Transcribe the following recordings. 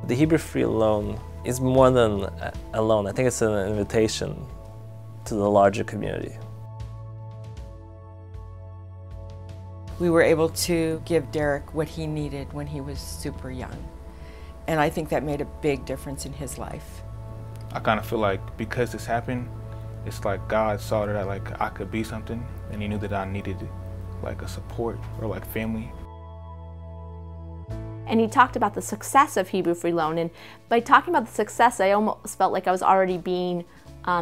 The Hebrew Free Loan is more than a loan. I think it's an invitation to the larger community. We were able to give Derek what he needed when he was super young. And I think that made a big difference in his life. I kind of feel like because this happened, it's like God saw that I could be something, and he knew that I needed like a support or like family. And he talked about the success of Hebrew Free Loan, and by talking about the success, I almost felt like I was already being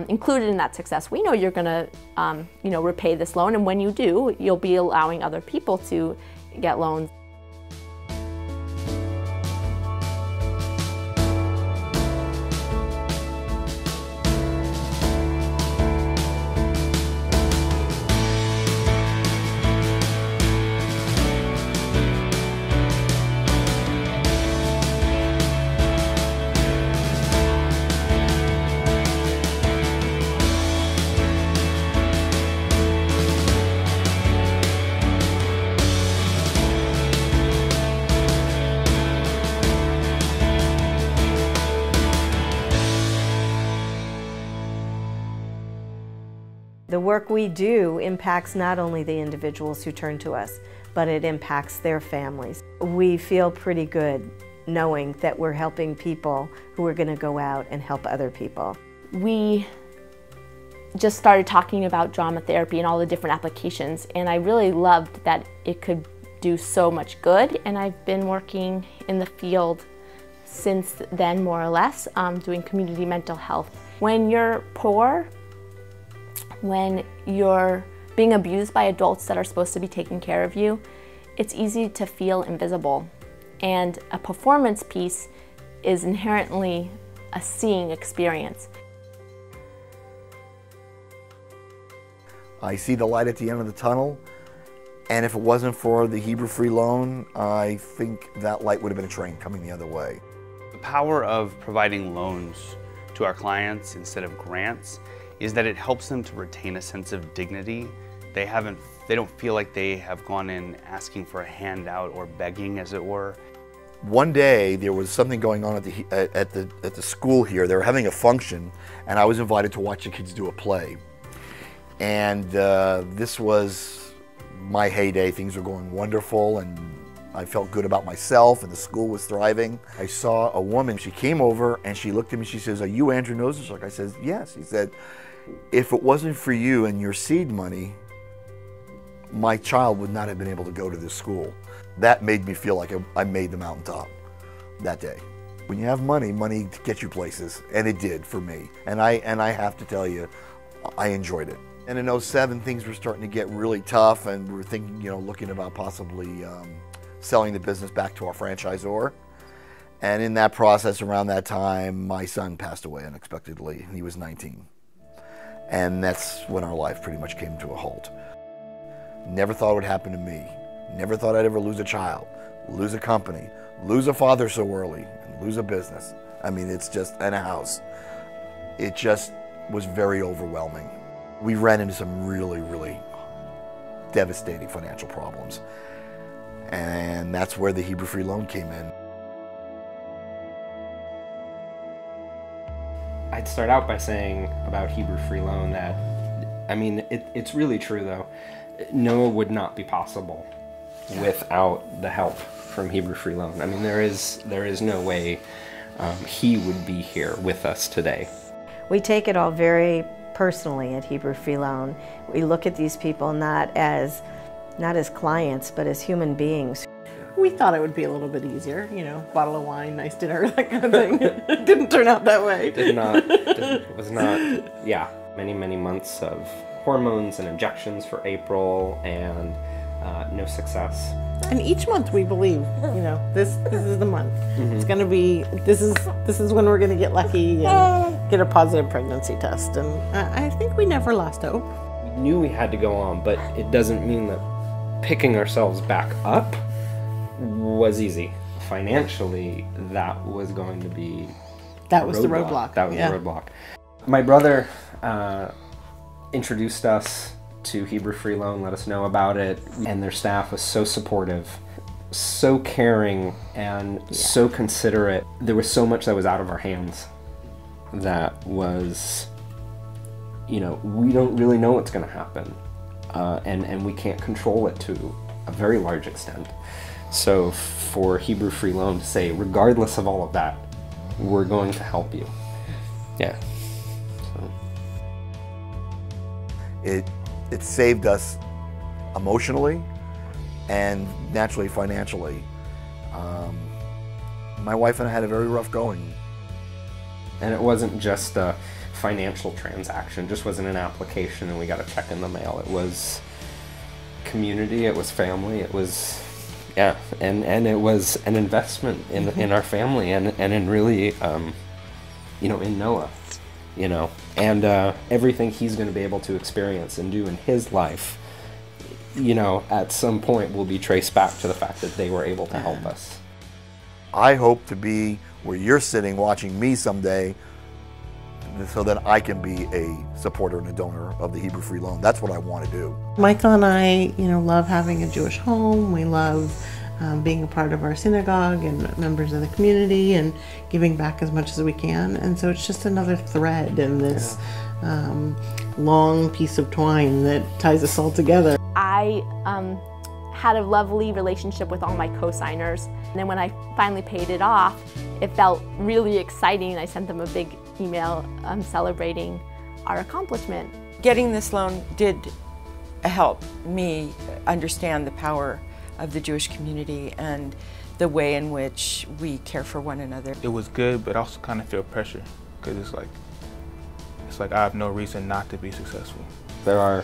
included in that success. We know you're going to, repay this loan, and when you do, you'll be allowing other people to get loans. The work we do impacts not only the individuals who turn to us, but it impacts their families. We feel pretty good knowing that we're helping people who are going to go out and help other people. We just started talking about drama therapy and all the different applications, and I really loved that it could do so much good, and I've been working in the field since then, more or less, doing community mental health. When you're poor, when you're being abused by adults that are supposed to be taking care of you, it's easy to feel invisible. And a performance piece is inherently a seeing experience. I see the light at the end of the tunnel, and if it wasn't for the Hebrew Free Loan, I think that light would have been a train coming the other way. The power of providing loans to our clients instead of grants is that it helps them to retain a sense of dignity. They don't feel like they have gone in asking for a handout or begging, as it were. One day there was something going on at the school here. They were having a function, and I was invited to watch the kids do a play. And this was my heyday. Things were going wonderful, and I felt good about myself, and the school was thriving. I saw a woman. She came over and she looked at me. She says, "Are you Andrew Nosenchuk?" I said, "Yes." He said, "If it wasn't for you and your seed money, my child would not have been able to go to this school." That made me feel like I made the mountaintop that day. When you have money, money gets you places, and it did for me. And I have to tell you, I enjoyed it. And in '07, things were starting to get really tough, and we were thinking, looking about possibly selling the business back to our franchisor. And in that process, around that time, my son passed away unexpectedly. He was 19. And that's when our life pretty much came to a halt. Never thought it would happen to me. Never thought I'd ever lose a child, lose a company, lose a father so early, and lose a business. I mean, it's just, and a house. It just was very overwhelming. We ran into some really, really devastating financial problems. And that's where the Hebrew Free Loan came in. I'd start out by saying about Hebrew Free Loan that, it's really true though. Noah would not be possible without the help from Hebrew Free Loan. There is no way he would be here with us today. We take it all very personally at Hebrew Free Loan. We look at these people not as clients, but as human beings. We thought it would be a little bit easier, bottle of wine, nice dinner, that kind of thing. It didn't turn out that way. It was not, yeah. Many months of hormones and injections for April, and no success. And each month we believe, this is the month. Mm-hmm. It's going to be, this is when we're going to get lucky and get a positive pregnancy test. And I think we never lost hope. We knew we had to go on, but it doesn't mean that picking ourselves back up was easy. Financially, that was going to be the roadblock. That was the roadblock. My brother introduced us to Hebrew Free Loan, let us know about it, and their staff was so supportive. so caring and so considerate. There was so much that was out of our hands that was, you know, we don't really know what's going to happen, and we can't control it to a very large extent. So for Hebrew Free Loan to say, regardless of all of that, we're going to help you. Yeah. So. It saved us emotionally and naturally financially. My wife and I had a very rough going. And it wasn't just a financial transaction, just wasn't an application and we got a check in the mail. It was community, it was family, it was, yeah, and it was an investment in our family and in really, you know, in Noah, you know, and everything he's going to be able to experience and do in his life, you know, at some point will be traced back to the fact that they were able to help us. I hope to be where you're sitting watching me someday so that I can be a supporter and a donor of the Hebrew Free Loan. That's what I want to do. Michael and I, you know, love having a Jewish home. We love being a part of our synagogue and members of the community and giving back as much as we can. And so it's just another thread in this long piece of twine that ties us all together. I had a lovely relationship with all my co-signers. And then when I finally paid it off, it felt really exciting. I sent them a big email celebrating our accomplishment. Getting this loan did help me understand the power of the Jewish community and the way in which we care for one another. It was good, but I also kind of feel pressure because it's like I have no reason not to be successful. There are,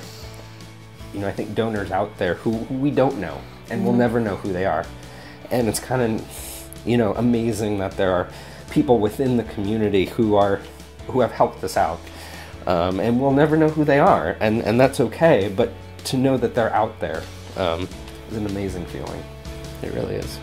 you know, I think donors out there who we don't know and we'll never know who they are. And it's kind of, you know, amazing that there are people within the community who have helped us out. And we'll never know who they are, and that's okay, but to know that they're out there is an amazing feeling. It really is.